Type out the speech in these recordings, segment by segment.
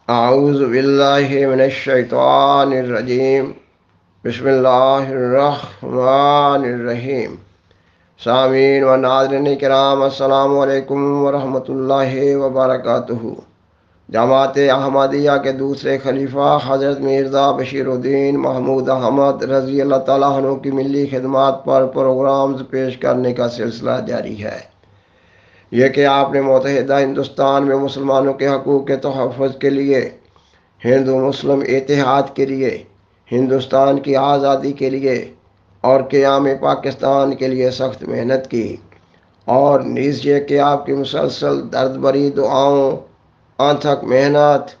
اعوذ باللہ من الشیطان الرجیم بسم اللہ الرحمن الرحیم۔ سامعین و ناظرین کرام، السلام علیکم ورحمۃ اللہ وبرکاتہ۔ جماعت احمدیہ کے دوسرے خلیفہ حضرت مرزا بشیر الدین محمود احمد رضی اللہ تعالیٰ عنہ کی ملی خدمات پر پروگرامز پیش کرنے کا سلسلہ جاری ہے۔ یہ کہ آپ نے متحدہ ہندوستان میں مسلمانوں کے حقوق کے تحفظ کے لیے، ہندو مسلم اتحاد کے لیے، ہندوستان کی آزادی کے لیے اور قیام پاکستان کے لیے سخت محنت کی، اور نیز یہ کہ آپ کی مسلسل درد بری دعاؤں، انتھک محنت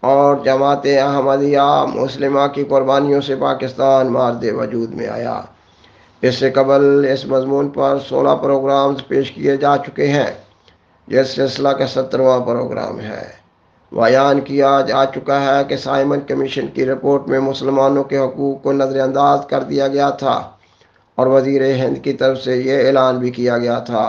اور جماعت احمدیہ مسلمہ کی قربانیوں سے پاکستان مارد وجود میں آیا۔ اس سے قبل اس مضمون پر 16 پروگرامز پیش کیے جا چکے ہیں۔ یہ سلسلہ کا 17واں پروگرام ہے۔ بیان کیا جا چکا ہے کہ سائمن کمیشن کی رپورٹ میں مسلمانوں کے حقوق کو نظر انداز کر دیا گیا تھا، اور وزیر ہند کی طرف سے یہ اعلان بھی کیا گیا تھا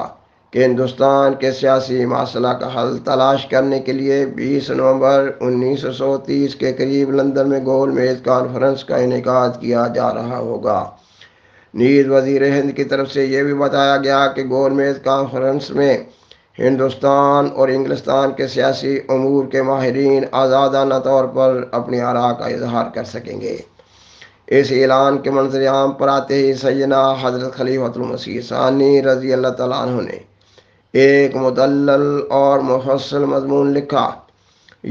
کہ ہندوستان کے سیاسی مسئلہ کا حل تلاش کرنے کے لیے 20 نومبر 1930 کے قریب لندن میں گول میز کانفرنس کا انعقاد کیا جا رہا ہوگا۔ نیز وزیر ہند کی طرف سے یہ بھی بتایا گیا کہ گول میز کانفرنس میں ہندوستان اور انگلستان کے سیاسی امور کے ماہرین آزادانہ طور پر اپنی آراء کا اظہار کر سکیں گے۔ اس اعلان کے منظر عام پر آتے ہی سیدنا حضرت خلیفۃ المسیح ثانی رضی اللہ تعالیٰ عنہ نے ایک مدلل اور مفصل مضمون لکھا،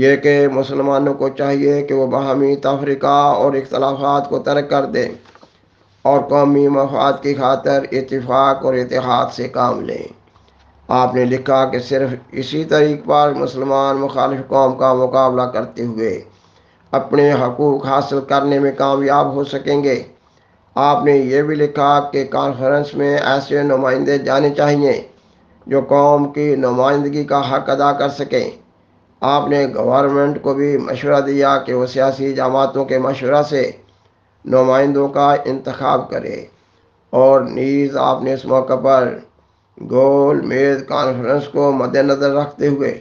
یہ کہ مسلمانوں کو چاہیے کہ وہ باہمی تفرقہ اور اختلافات کو ترک کر دیں اور قومی مفاد کی خاطر اتفاق اور اتحاد سے کام لیں۔ آپ نے لکھا کہ صرف اسی طریق پر مسلمان مخالف قوم کا مقابلہ کرتے ہوئے اپنے حقوق حاصل کرنے میں کامیاب ہو سکیں گے۔ آپ نے یہ بھی لکھا کہ کانفرنس میں ایسے نمائندے جانے چاہیے جو قوم کی نمائندگی کا حق ادا کر سکیں۔ آپ نے گورنمنٹ کو بھی مشورہ دیا کہ وہ سیاسی جماعتوں کے مشورہ سے نمائندوں کا انتخاب کرے، اور نیز آپ نے اس موقع پر گول میز کانفرنس کو مد نظر رکھتے ہوئے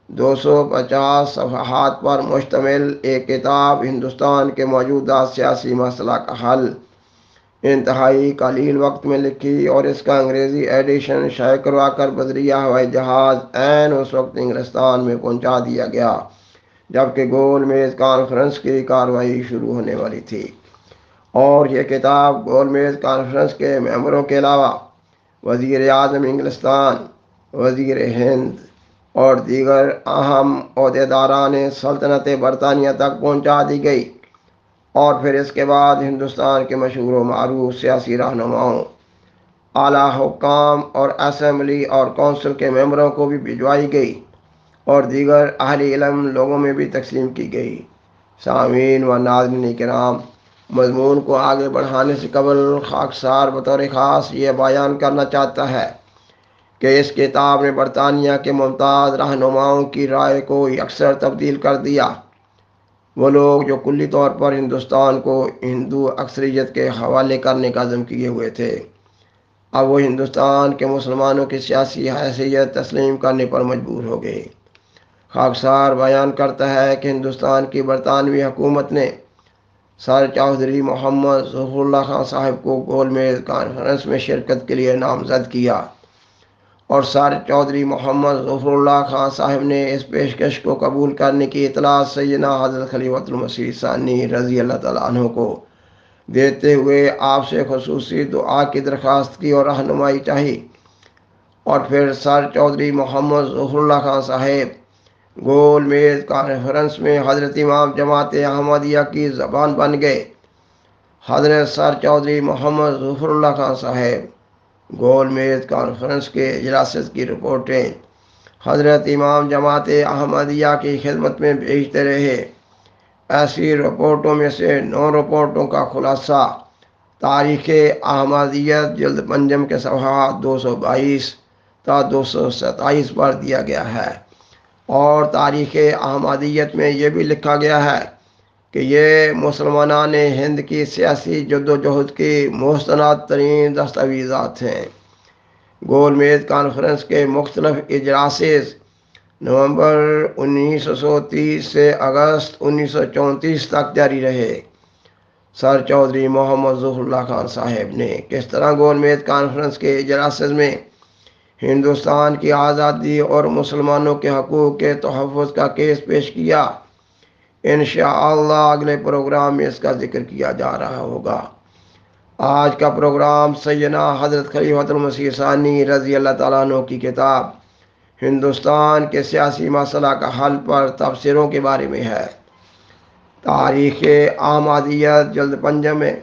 250 صفحات پر مشتمل ایک کتاب ہندوستان کے موجودہ سیاسی مسئلہ کا حل انتہائی قلیل وقت میں لکھی، اور اس کا انگریزی ایڈیشن شائع کروا کر بذریعہ ہوائی جہاز عین اس وقت انگلستان میں پہنچا دیا گیا جبکہ گول میز کانفرنس کی کارروائی شروع ہونے والی تھی۔ اور یہ کتاب گول میز کانفرنس کے ممبروں کے علاوہ وزیر اعظم انگلستان، وزیر ہند اور دیگر اہم عہدیداران سلطنت برطانیہ تک پہنچا دی گئی، اور پھر اس کے بعد ہندوستان کے مشہور و معروف سیاسی رہنماؤں، اعلیٰ حکام اور اسمبلی اور کونسل کے ممبروں کو بھی بھجوائی گئی، اور دیگر اہل علم لوگوں میں بھی تقسیم کی گئی۔ سامعین و ناظرین کرام، مضمون کو آگے بڑھانے سے قبل خاکسار بطور خاص یہ بیان کرنا چاہتا ہے کہ اس کتاب نے برطانیہ کے ممتاز رہنماؤں کی رائے کو یکسر تبدیل کر دیا۔ وہ لوگ جو کلی طور پر ہندوستان کو ہندو اکثریت کے حوالے کرنے کا عزم کیے ہوئے تھے، اب وہ ہندوستان کے مسلمانوں کی سیاسی حیثیت تسلیم کرنے پر مجبور ہو گئے۔ خاکسار بیان کرتا ہے کہ ہندوستان کی برطانوی حکومت نے سر چودھری محمد ظفر اللہ خان صاحب کو گول میز کانفرنس میں شرکت کے لیے نامزد کیا، اور سر چودھری محمد ظفر اللہ خان صاحب نے اس پیشکش کو قبول کرنے کی اطلاع سیدنا حضرت خلیفۃ المسیح ثانی رضی اللہ تعالیٰ عنہ کو دیتے ہوئے آپ سے خصوصی دعا کی درخواست کی اور رہنمائی چاہی، اور پھر سر چودھری محمد ظفر اللہ خان صاحب گول میز کانفرنس میں حضرت امام جماعت احمدیہ کی زبان بن گئے۔ حضرت سر چودھری محمد ظفر اللہ خان صاحب گول میز کانفرنس کے اجلاس کی رپورٹیں حضرت امام جماعت احمدیہ کی خدمت میں بھیجتے رہے۔ ایسی رپورٹوں میں سے 9 رپورٹوں کا خلاصہ تاریخ احمدیت جلد پنجم کے صفحات 222 تا 227 پر دیا گیا ہے، اور تاریخ احمدیت میں یہ بھی لکھا گیا ہے کہ یہ مسلمانان ہند کی سیاسی جدوجہد کی مستند ترین دستاویزات ہیں۔ گول میز کانفرنس کے مختلف اجلاس نومبر 1930 سے اگست 1934 تک جاری رہے۔ سر چودھری محمد ظفر اللہ خان صاحب نے کس طرح گول میز کانفرنس کے اجلاس میں ہندوستان کی آزادی اور مسلمانوں کے حقوق کے تحفظ کا کیس پیش کیا، انشاءاللہ اگلے پروگرام میں اس کا ذکر کیا جا رہا ہوگا۔ آج کا پروگرام سیدنا حضرت خلیفۃ المسیح ثانی رضی اللہ تعالیٰ عنہ کی کتاب ہندوستان کے سیاسی مسئلہ کا حل پر تبصروں کے بارے میں ہے۔ تاریخ احمدیت جلد 5 میں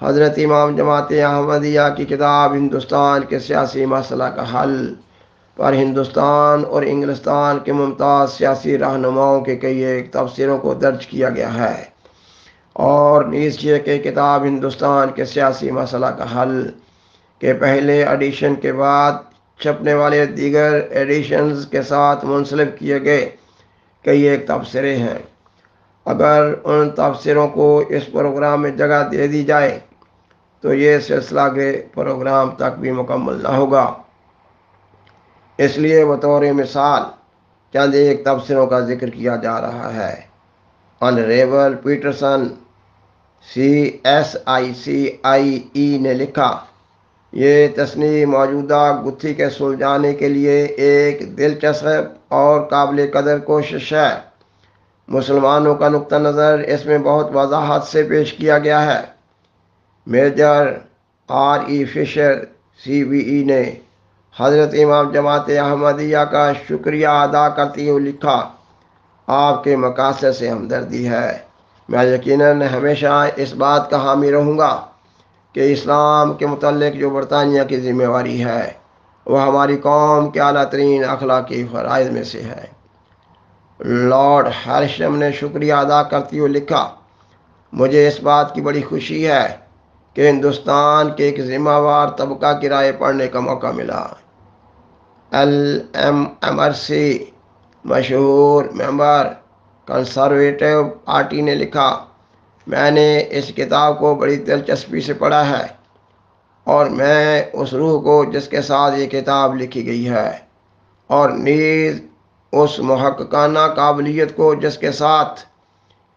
حضرت امام جماعت احمدیہ کی کتاب ہندوستان کے سیاسی مسئلہ کا حل پر ہندوستان اور انگلستان کے ممتاز سیاسی رہنماؤں کے کئی ایک تبصروں کو درج کیا گیا ہے، اور نیچے کے کتاب ہندوستان کے سیاسی مسئلہ کا حل کے پہلے ایڈیشن کے بعد چھپنے والے دیگر ایڈیشنز کے ساتھ منسلک کیے گئے کئی ایک تبصرے ہیں۔ اگر ان تبصروں کو اس پروگرام میں جگہ دے دی جائے تو یہ سلسلہ کے پروگرام تک بھی مکمل نہ ہوگا، اس لیے بطور مثال چند ایک تبصروں کا ذکر کیا جا رہا ہے۔ آنریبل پیٹرسن CSICIE نے لکھا، یہ تصنیف موجودہ گتھی کے سلجھانے کے لیے ایک دلچسپ اور قابل قدر کوشش ہے۔ مسلمانوں کا نقطہ نظر اس میں بہت وضاحت سے پیش کیا گیا ہے۔ میجر RE فشر CBE نے حضرت امام جماعت احمدیہ کا شکریہ ادا کرتے ہوئے لکھا، آپ کے مقاصد سے ہمدردی ہے۔ میں یقیناً ہمیشہ اس بات کا حامی رہوں گا کہ اسلام کے متعلق جو برطانیہ کی ذمہ داری ہے وہ ہماری قوم کے اعلیٰ ترین اخلاقی فرائض میں سے ہے۔ لارڈ ہیرشم نے شکریہ ادا کرتے ہوئے لکھا، مجھے اس بات کی بڑی خوشی ہے کہ ہندوستان کے ایک ذمہ وار طبقہ کی رائے پڑھنے کا موقع ملا۔ LMMRC مشہور ممبر کنسرویٹو پارٹی نے لکھا، میں نے اس کتاب کو بڑی دلچسپی سے پڑھا ہے اور میں اس روح کو جس کے ساتھ یہ کتاب لکھی گئی ہے اور نیز اس محققانہ قابلیت کو جس کے ساتھ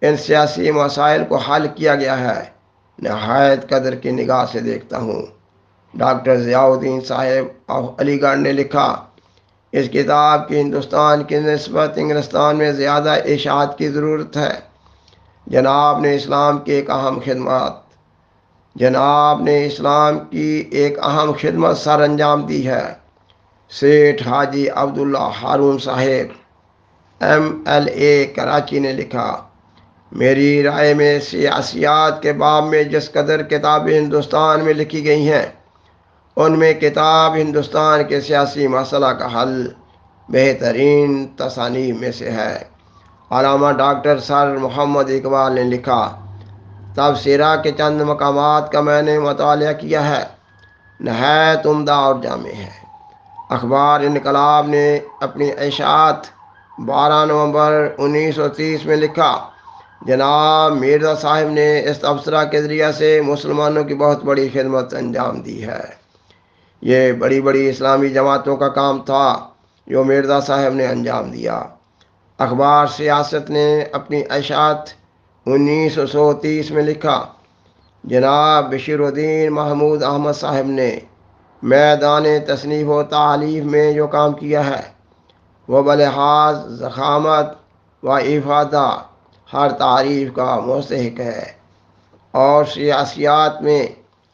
ان سیاسی مسائل کو حل کیا گیا ہے، نہایت قدر کی نگاہ سے دیکھتا ہوں۔ ڈاکٹر ضیاء الدین صاحب آف علی گڑھ نے لکھا، اس کتاب کی ہندوستان کی نسبت انگلستان میں زیادہ اشاعت کی ضرورت ہے۔ جناب نے اسلام کی ایک اہم خدمت سر انجام دی ہے۔ سیٹھ حاجی عبداللہ ہارون صاحب MLA کراچی نے لکھا، میری رائے میں سیاسیات کے باب میں جس قدر کتابیں ہندوستان میں لکھی گئی ہیں ان میں کتاب ہندوستان کے سیاسی مسئلہ کا حل بہترین تصانیف میں سے ہے۔ علامہ ڈاکٹر سر محمد اقبال نے لکھا، تبصرہ کے چند مقامات کا میں نے مطالعہ کیا ہے، نہایت عمدہ اور جامع ہے۔ اخبار انقلاب نے اپنی اشاعت 12 نومبر 1930 میں لکھا، جناب مرزا صاحب نے اس تبصرہ کے ذریعے سے مسلمانوں کی بہت بڑی خدمت انجام دی ہے۔ یہ بڑی بڑی اسلامی جماعتوں کا کام تھا جو مرزا صاحب نے انجام دیا۔ اخبار سیاست نے اپنی اشاعت 1930 میں لکھا، جناب بشیر الدین محمود احمد صاحب نے میدان تصنیف و تالیف میں جو کام کیا ہے وہ بلحاظ ضخامت و افادہ ہر تعریف کا مستحق ہے، اور سیاسیات میں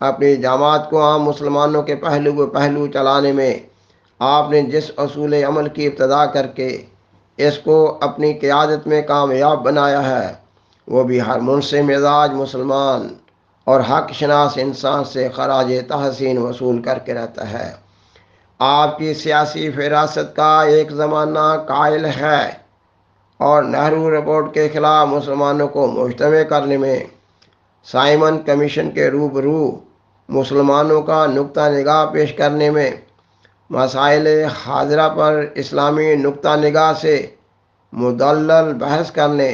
اپنی جماعت کو عام مسلمانوں کے پہلو چلانے میں آپ نے جس اصول عمل کی ابتدا کر کے اس کو اپنی قیادت میں کامیاب بنایا ہے وہ بھی ہر منصف مزاج مسلمان اور حق شناس انسان سے خراج تحسین وصول کر کے رہتا ہے۔ آپ کی سیاسی فراست کا ایک زمانہ قائل ہے اور نہرو رپورٹ کے خلاف مسلمانوں کو مجتمع کرنے میں سائمن کمیشن کے روبرو مسلمانوں کا نقطہ نگاہ پیش کرنے میں مسائل حاضرہ پر اسلامی نقطہ نگاہ سے مدلل بحث کرنے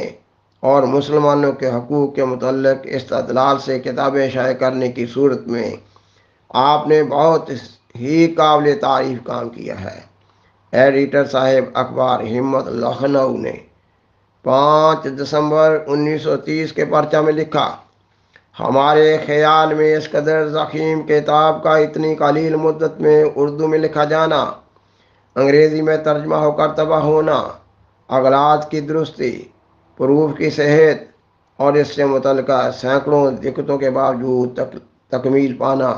اور مسلمانوں کے حقوق کے متعلق استدلال سے کتابیں شائع کرنے کی صورت میں آپ نے بہت ہی قابل تعریف کام کیا ہے۔ ایڈیٹر صاحب اخبار ہمت لکھنؤ نے 5 دسمبر 1930 کے پرچہ میں لکھا، ہمارے خیال میں اس قدر ضخیم کتاب کا اتنی قلیل مدت میں اردو میں لکھا جانا، انگریزی میں ترجمہ ہو کر تباہ ہونا، اغلاط کی درستی، پروف کی صحت اور اس سے متعلقہ سینکڑوں دقتوں کے باوجود تکمیل پانا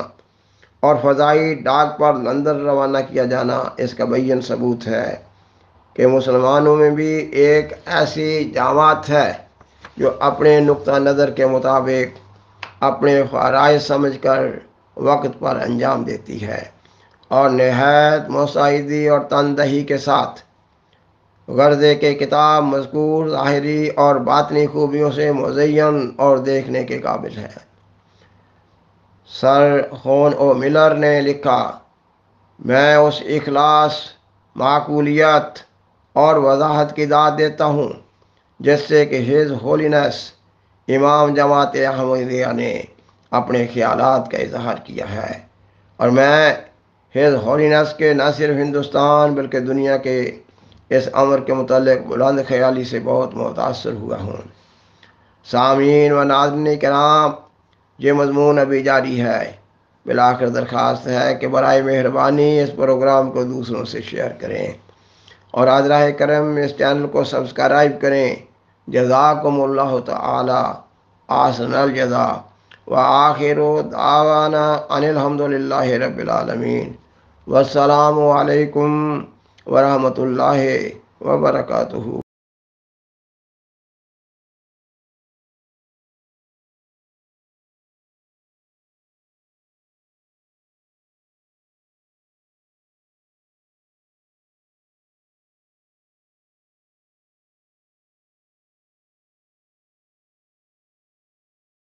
اور فضائی ڈاک پر لندن روانہ کیا جانا اس کا بین ثبوت ہے کہ مسلمانوں میں بھی ایک ایسی جماعت ہے جو اپنے نقطہ نظر کے مطابق اپنے فرائض سمجھ کر وقت پر انجام دیتی ہے اور نہایت مستعدی اور تندہی کے ساتھ غرضے کے کتاب مذکور ظاہری اور باطنی خوبیوں سے مزین اور دیکھنے کے قابل ہے۔ سر ہون او ملر نے لکھا، میں اس اخلاص، معقولیت اور وضاحت کی داد دیتا ہوں جس سے کہ ہز ہولینس امام جماعت احمدیہ نے اپنے خیالات کا اظہار کیا ہے، اور میں ہز ہولینس کے نہ صرف ہندوستان بلکہ دنیا کے اس امر کے متعلق بلند خیالی سے بہت متاثر ہوا ہوں۔ سامعین و ناظرین کرام، یہ مضمون ابھی جاری ہے۔ بالآخر درخواست ہے کہ برائے مہربانی اس پروگرام کو دوسروں سے شیئر کریں اور حضرہ کرم اس چینل کو سبسکرائب کریں۔ جزاکم اللہ تعالی احسن الجزا وآخر دعوانا ان الحمد للہ رب العالمین، والسلام علیکم ورحمۃ اللہ وبرکاتہ۔